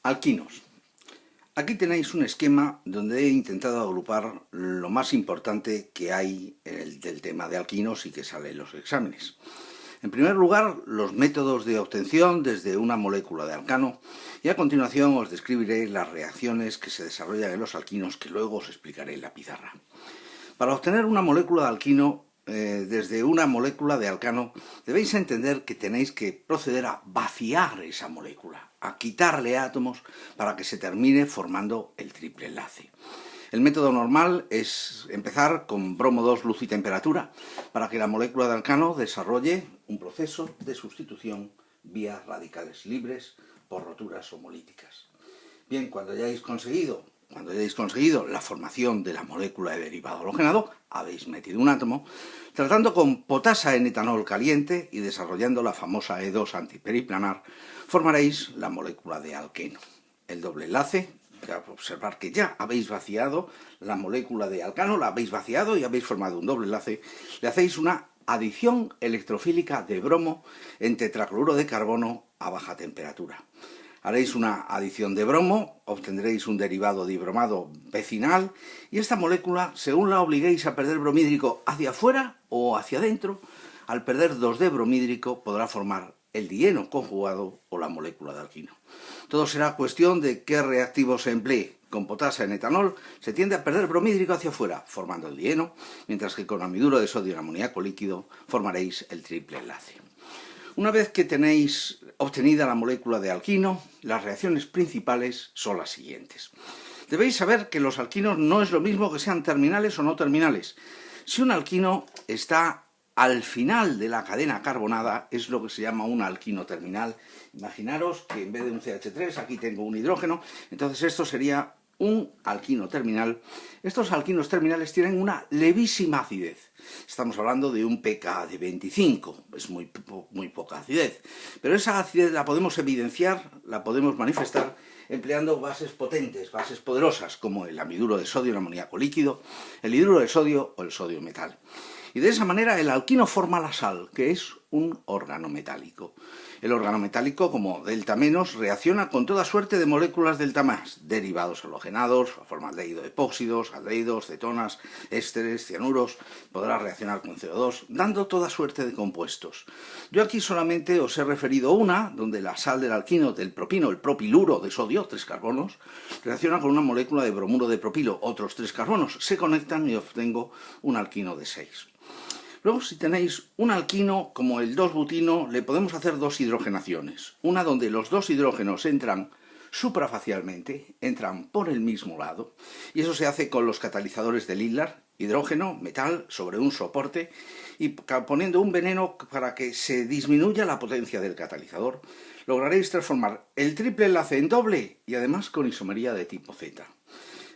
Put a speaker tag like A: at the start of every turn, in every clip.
A: Alquinos. Aquí tenéis un esquema donde he intentado agrupar lo más importante que hay del tema de alquinos y que sale en los exámenes. En primer lugar, los métodos de obtención desde una molécula de alcano, y a continuación os describiré las reacciones que se desarrollan en los alquinos que luego os explicaré en la pizarra. Para obtener una molécula de alquino desde una molécula de alcano, debéis entender que tenéis que proceder a vaciar esa molécula, a quitarle átomos para que se termine formando el triple enlace. El método normal es empezar con bromo 2 luz y temperatura para que la molécula de alcano desarrolle un proceso de sustitución vía radicales libres por roturas homolíticas. Bien, cuando hayáis conseguido la formación de la molécula de derivado halogenado, habéis metido un átomo, tratando con potasa en etanol caliente y desarrollando la famosa E2 antiperiplanar, formaréis la molécula de alqueno. El doble enlace, observar que ya habéis vaciado la molécula de alcano, la habéis vaciado y habéis formado un doble enlace, le hacéis una adición electrofílica de bromo en tetracloruro de carbono a baja temperatura. Haréis una adición de bromo, obtendréis un derivado dibromado vecinal y esta molécula, según la obliguéis a perder bromídrico hacia afuera o hacia adentro, al perder 2D bromídrico podrá formar el dieno conjugado o la molécula de alquino. Todo será cuestión de qué reactivo se emplee. Con potasa en etanol se tiende a perder bromídrico hacia afuera, formando el dieno, mientras que con amiduro de sodio en amoníaco líquido formaréis el triple enlace. Una vez que tenéis obtenida la molécula de alquino, las reacciones principales son las siguientes. Debéis saber que los alquinos no es lo mismo que sean terminales o no terminales. Si un alquino está al final de la cadena carbonada, es lo que se llama un alquino terminal. Imaginaros que en vez de un CH3 aquí tengo un hidrógeno, entonces esto sería un alquino terminal. Estos alquinos terminales tienen una levísima acidez. Estamos hablando de un pK de 25, es muy poca acidez. Pero esa acidez la podemos evidenciar, la podemos manifestar empleando bases potentes, bases poderosas, como el amiduro de sodio en amoníaco líquido, el hidruro de sodio o el sodio metal. Y de esa manera el alquino forma la sal, que es un órgano metálico. El órgano metálico, como delta menos, reacciona con toda suerte de moléculas delta más, derivados halogenados, formaldehído epóxidos, aldehídos, cetonas, ésteres, cianuros, podrá reaccionar con CO2, dando toda suerte de compuestos. Yo aquí solamente os he referido una, donde la sal del alquino del propino, el propiluro de sodio, 3 carbonos, reacciona con una molécula de bromuro de propilo, otros 3 carbonos, se conectan y obtengo un alquino de 6. Luego, si tenéis un alquino como el 2-butino, le podemos hacer 2 hidrogenaciones. Una donde los 2 hidrógenos entran suprafacialmente, entran por el mismo lado, y eso se hace con los catalizadores de Lindlar, hidrógeno, metal, sobre un soporte, y poniendo un veneno para que se disminuya la potencia del catalizador, lograréis transformar el triple enlace en doble y además con isomería de tipo Z.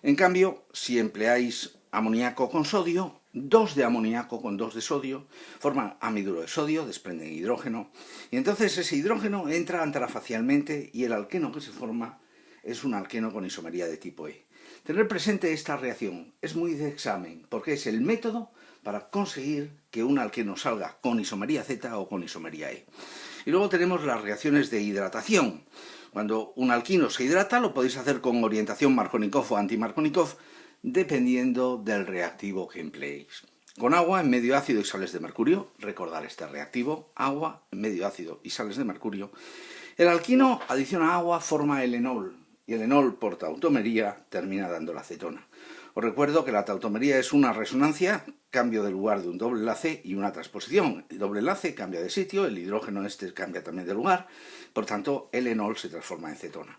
A: En cambio, si empleáis amoníaco con sodio, 2 de amoníaco con 2 de sodio, forman amiduro de sodio, desprenden hidrógeno, y entonces ese hidrógeno entra antrafacialmente y el alqueno que se forma es un alqueno con isomería de tipo E. Tener presente esta reacción es muy de examen, porque es el método para conseguir que un alqueno salga con isomería Z o con isomería E. Y luego tenemos las reacciones de hidratación. Cuando un alquino se hidrata, lo podéis hacer con orientación Markovnikov o anti-Markovnikov, dependiendo del reactivo que empleéis. Con agua en medio ácido y sales de mercurio, recordar este reactivo, agua en medio ácido y sales de mercurio, el alquino adiciona agua, forma el enol, y el enol por tautomería termina dando la acetona. Os recuerdo que la tautomería es una resonancia, cambio de lugar de un doble enlace y una transposición. El doble enlace cambia de sitio, el hidrógeno cambia también de lugar, por tanto el enol se transforma en cetona.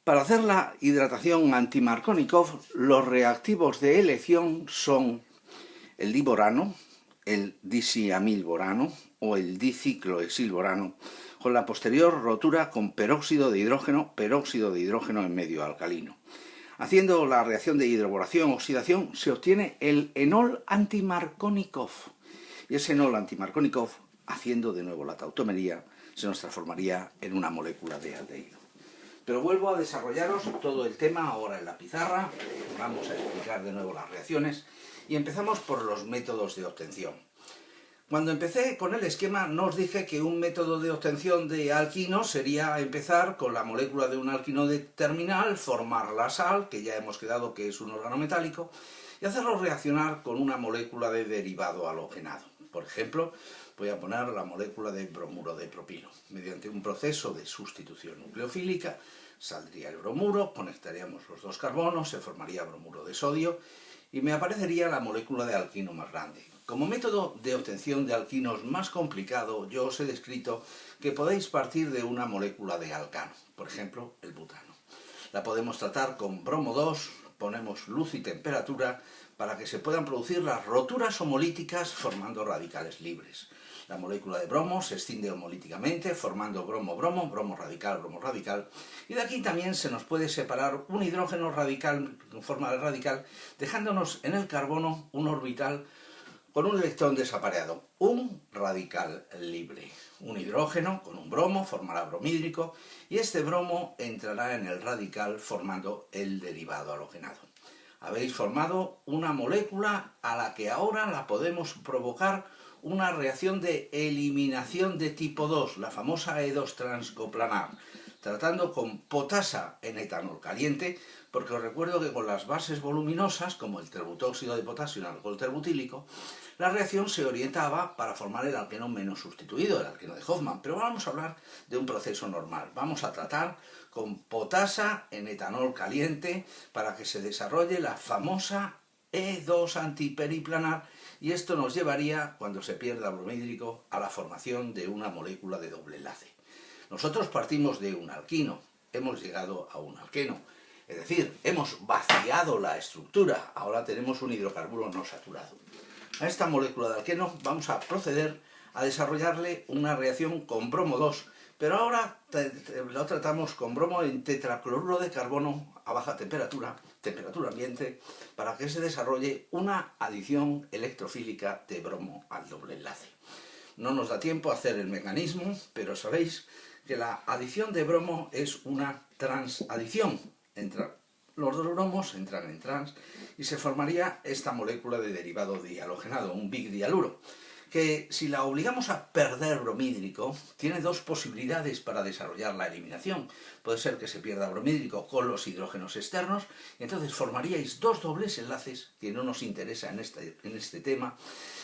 A: Para hacer la hidratación anti-Markovnikov, los reactivos de elección son el diborano, el disiamilborano o el diciclohexilborano, con la posterior rotura con peróxido de hidrógeno en medio alcalino. Haciendo la reacción de hidroboración-oxidación se obtiene el enol anti-Markovnikov. Y ese enol anti-Markovnikov, haciendo de nuevo la tautomería, se nos transformaría en una molécula de aldehído. Pero vuelvo a desarrollaros todo el tema ahora en la pizarra. Vamos a explicar de nuevo las reacciones y empezamos por los métodos de obtención. Cuando empecé con el esquema no os dije que un método de obtención de alquinos sería empezar con la molécula de un alquino terminal, formar la sal, que ya hemos quedado que es un órgano metálico, y hacerlo reaccionar con una molécula de derivado halogenado. Por ejemplo, voy a poner la molécula de bromuro de propilo. Mediante un proceso de sustitución nucleofílica saldría el bromuro, conectaríamos los dos carbonos, se formaría bromuro de sodio y me aparecería la molécula de alquino más grande. Como método de obtención de alquinos más complicado, yo os he descrito que podéis partir de una molécula de alcano, por ejemplo, el butano. La podemos tratar con bromo 2, ponemos luz y temperatura para que se puedan producir las roturas homolíticas formando radicales libres. La molécula de bromo se extiende homolíticamente formando bromo-bromo, bromo radical, y de aquí también se nos puede separar un hidrógeno radical en forma de radical, dejándonos en el carbono un orbital con un electrón desapareado, un radical libre. Un hidrógeno con un bromo formará bromhídrico y este bromo entrará en el radical formando el derivado halogenado. Habéis formado una molécula a la que ahora la podemos provocar una reacción de eliminación de tipo 2, la famosa E2 transcoplanar, tratando con potasa en etanol caliente, porque os recuerdo que con las bases voluminosas, como el terbutóxido de potasio en alcohol terbutílico, la reacción se orientaba para formar el alqueno menos sustituido, el alqueno de Hofmann, pero vamos a hablar de un proceso normal. Vamos a tratar con potasa en etanol caliente para que se desarrolle la famosa E2 antiperiplanar, y esto nos llevaría, cuando se pierda bromhídrico, a la formación de una molécula de doble enlace. Nosotros partimos de un alquino, hemos llegado a un alqueno, es decir, hemos vaciado la estructura, ahora tenemos un hidrocarburo no saturado. A esta molécula de alqueno vamos a proceder a desarrollarle una reacción con bromo 2, pero ahora lo tratamos con bromo en tetracloruro de carbono a baja temperatura ambiente, para que se desarrolle una adición electrofílica de bromo al doble enlace. No nos da tiempo a hacer el mecanismo, pero sabéis que la adición de bromo es una transadición. Los dos bromos entran en trans y se formaría esta molécula de derivado dihalogenado, un bigdialuro, que si la obligamos a perder bromhídrico, tiene dos posibilidades para desarrollar la eliminación. Puede ser que se pierda bromhídrico con los hidrógenos externos, y entonces formaríais dos dobles enlaces, que no nos interesa en este tema,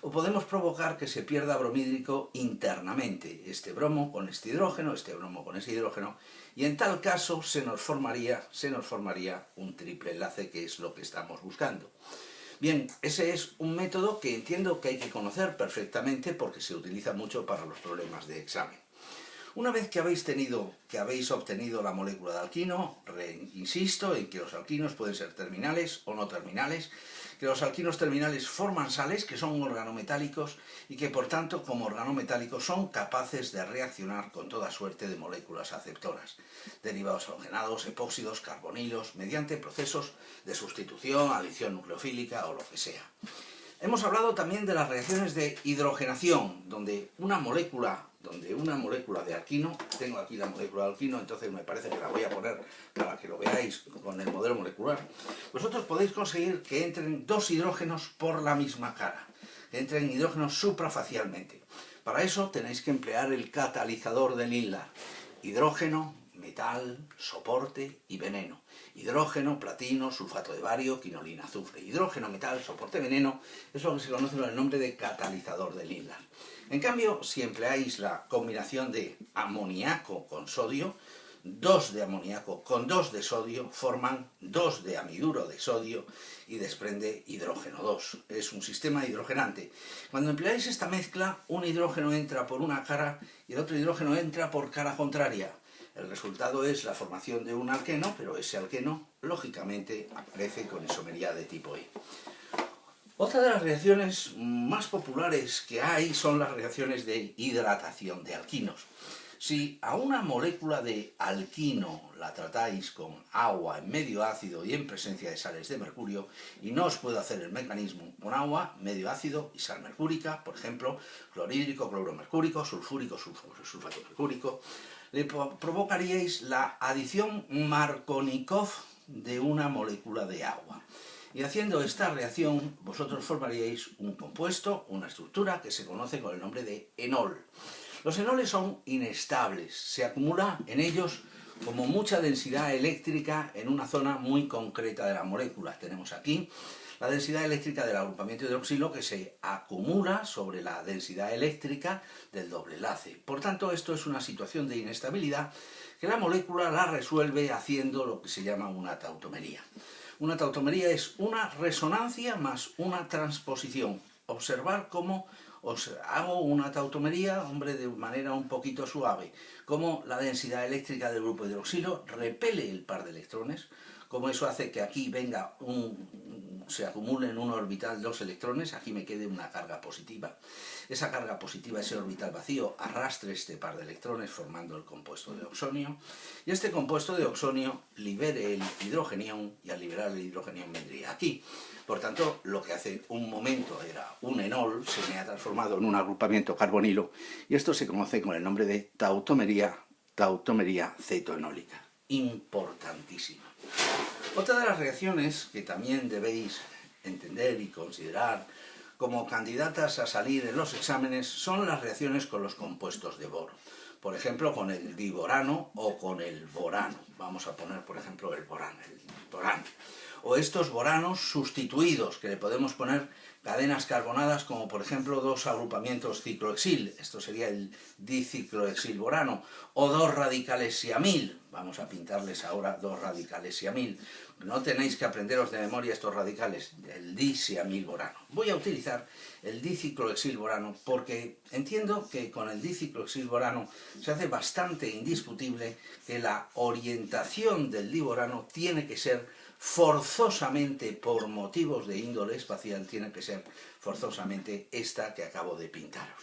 A: o podemos provocar que se pierda bromhídrico internamente, este bromo con este bromo con ese hidrógeno, y en tal caso se nos formaría un triple enlace, que es lo que estamos buscando. Bien, ese es un método que entiendo que hay que conocer perfectamente porque se utiliza mucho para los problemas de examen. Una vez que habéis obtenido la molécula de alquino, insisto en que los alquinos pueden ser terminales o no terminales, que los alquinos terminales forman sales que son organometálicos y que por tanto como organometálicos son capaces de reaccionar con toda suerte de moléculas aceptoras, derivados halogenados, epóxidos, carbonilos, mediante procesos de sustitución, adición nucleofílica o lo que sea. Hemos hablado también de las reacciones de hidrogenación, donde una molécula de alquino, tengo aquí la molécula de alquino, entonces me parece que la voy a poner para que lo veáis con el modelo molecular. Vosotros podéis conseguir que entren dos hidrógenos por la misma cara, que entren hidrógenos suprafacialmente. Para eso tenéis que emplear el catalizador de Lindlar: hidrógeno, metal, soporte y veneno. Hidrógeno, platino, sulfato de bario, quinolina, azufre. Hidrógeno, metal, soporte, veneno es lo que se conoce con el nombre de catalizador de Lindlar. En cambio, si empleáis la combinación de amoníaco con sodio, 2 de amoníaco con 2 de sodio forman 2 de amiduro de sodio y desprende hidrógeno 2. Es un sistema hidrogenante. Cuando empleáis esta mezcla, un hidrógeno entra por una cara y el otro hidrógeno entra por cara contraria. El resultado es la formación de un alqueno, pero ese alqueno, lógicamente, aparece con isomería de tipo E. Otra de las reacciones más populares que hay son las reacciones de hidratación de alquinos. Si a una molécula de alquino la tratáis con agua en medio ácido y en presencia de sales de mercurio, y no os puedo hacer el mecanismo, con agua, medio ácido y sal mercúrica, por ejemplo, clorhídrico, cloruro mercúrico, sulfúrico, sulfato mercúrico, le provocaríais la adición Markovnikov de una molécula de agua. Y haciendo esta reacción, vosotros formaríais un compuesto, una estructura que se conoce con el nombre de enol. Los enoles son inestables, se acumula en ellos como mucha densidad eléctrica en una zona muy concreta de la molécula. Tenemos aquí la densidad eléctrica del agrupamiento hidroxilo que se acumula sobre la densidad eléctrica del doble enlace. Por tanto, esto es una situación de inestabilidad que la molécula la resuelve haciendo lo que se llama una tautomería. Una tautomería es una resonancia más una transposición. Observar cómo os hago una tautomería, hombre, de manera un poquito suave, cómo la densidad eléctrica del grupo hidroxilo repele el par de electrones, cómo eso hace que aquí venga se acumulen en un orbital dos electrones, aquí me quede una carga positiva. Esa carga positiva, ese orbital vacío, arrastre este par de electrones formando el compuesto de oxonio, y este compuesto de oxonio libere el hidrogenión, y al liberar el hidrogenión vendría aquí. Por tanto, lo que hace un momento era un enol, se me ha transformado en un agrupamiento carbonilo, y esto se conoce con el nombre de tautomería cetoenólica. Importantísima. Otra de las reacciones que también debéis entender y considerar como candidatas a salir en los exámenes son las reacciones con los compuestos de boro. Por ejemplo, con el diborano o con el borano. Vamos a poner, por ejemplo, el borano. O estos boranos sustituidos, que le podemos poner cadenas carbonadas, como por ejemplo dos agrupamientos ciclohexil, esto sería el diciclohexilborano, o dos radicales siamil, vamos a pintarles ahora dos radicales siamil, no tenéis que aprenderos de memoria estos radicales, el disiamilborano. Voy a utilizar el diciclohexilborano porque entiendo que con el diciclohexilborano se hace bastante indiscutible que la orientación del diborano tiene que ser forzosamente, por motivos de índole espacial, tiene que ser forzosamente esta que acabo de pintaros.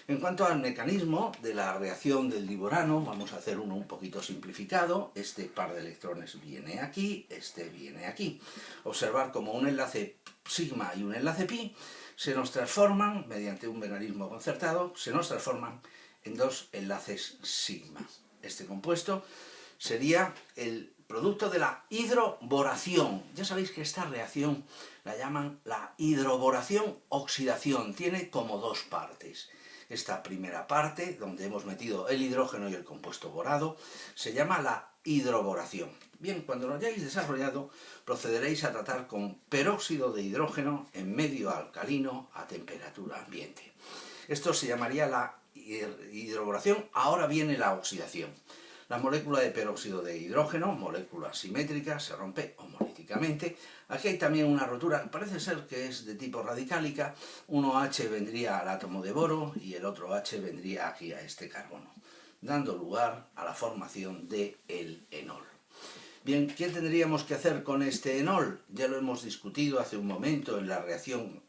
A: En cuanto al mecanismo de la reacción del diborano, vamos a hacer uno un poquito simplificado. Este par de electrones viene aquí, este viene aquí. Observar cómo un enlace sigma y un enlace pi se nos transforman, mediante un mecanismo concertado, se nos transforman en dos enlaces sigma. Este compuesto sería el producto de la hidroboración. Ya sabéis que esta reacción la llaman la hidroboración-oxidación. Tiene como dos partes. Esta primera parte, donde hemos metido el hidrógeno y el compuesto borado, se llama la hidroboración. Bien, cuando lo hayáis desarrollado, procederéis a tratar con peróxido de hidrógeno en medio alcalino a temperatura ambiente. Esto se llamaría la hidroboración. Ahora viene la oxidación. La molécula de peróxido de hidrógeno, molécula simétrica, se rompe homolíticamente. Aquí hay también una rotura, parece ser que es de tipo radicálica. Uno H vendría al átomo de boro y el otro H vendría aquí a este carbono, dando lugar a la formación del enol. Bien, ¿qué tendríamos que hacer con este enol? Ya lo hemos discutido hace un momento en la reacción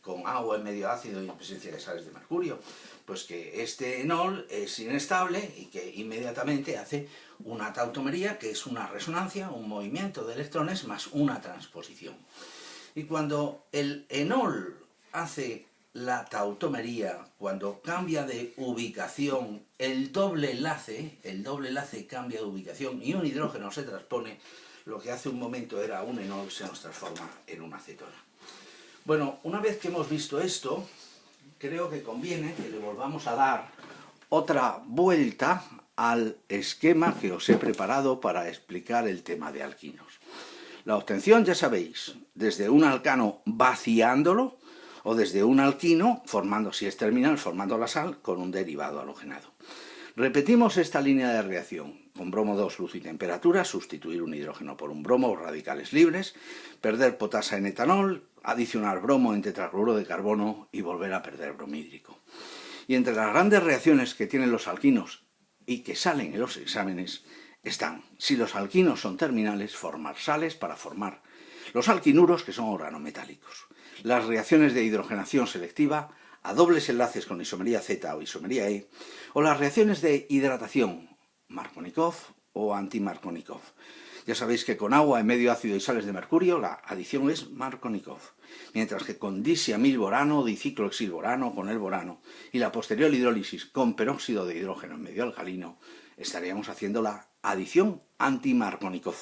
A: con agua en medio ácido y en presencia de sales de mercurio. Pues que este enol es inestable y que inmediatamente hace una tautomería, que es una resonancia, un movimiento de electrones más una transposición. Y cuando el enol hace la tautomería, cuando cambia de ubicación, el doble enlace cambia de ubicación y un hidrógeno se transpone, lo que hace un momento era un enol se nos transforma en una acetona. Bueno, una vez que hemos visto esto, creo que conviene que le volvamos a dar otra vuelta al esquema que os he preparado para explicar el tema de alquinos. La obtención, ya sabéis, desde un alcano vaciándolo o desde un alquino, formando, si es terminal, formando la sal con un derivado halogenado. Repetimos esta línea de reacción. Con bromo 2, luz y temperatura, sustituir un hidrógeno por un bromo, radicales libres, perder potasa en etanol, adicionar bromo en tetracloruro de carbono y volver a perder bromhídrico. Y entre las grandes reacciones que tienen los alquinos y que salen en los exámenes están, si los alquinos son terminales, formar sales para formar los alquinuros, que son organometálicos. Las reacciones de hidrogenación selectiva a dobles enlaces con isomería Z o isomería E, o las reacciones de hidratación, Markovnikov o anti-Markovnikov. Ya sabéis que con agua en medio ácido y sales de mercurio la adición es Markovnikov, mientras que con disiamilborano, diciclohexilborano, con el borano y la posterior hidrólisis con peróxido de hidrógeno en medio alcalino, estaríamos haciendo la adición anti-Markovnikov.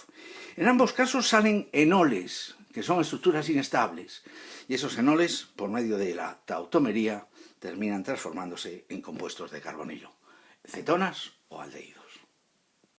A: En ambos casos salen enoles, que son estructuras inestables, y esos fenoles, por medio de la tautomería, terminan transformándose en compuestos de carbonilo, cetonas o aldehídos.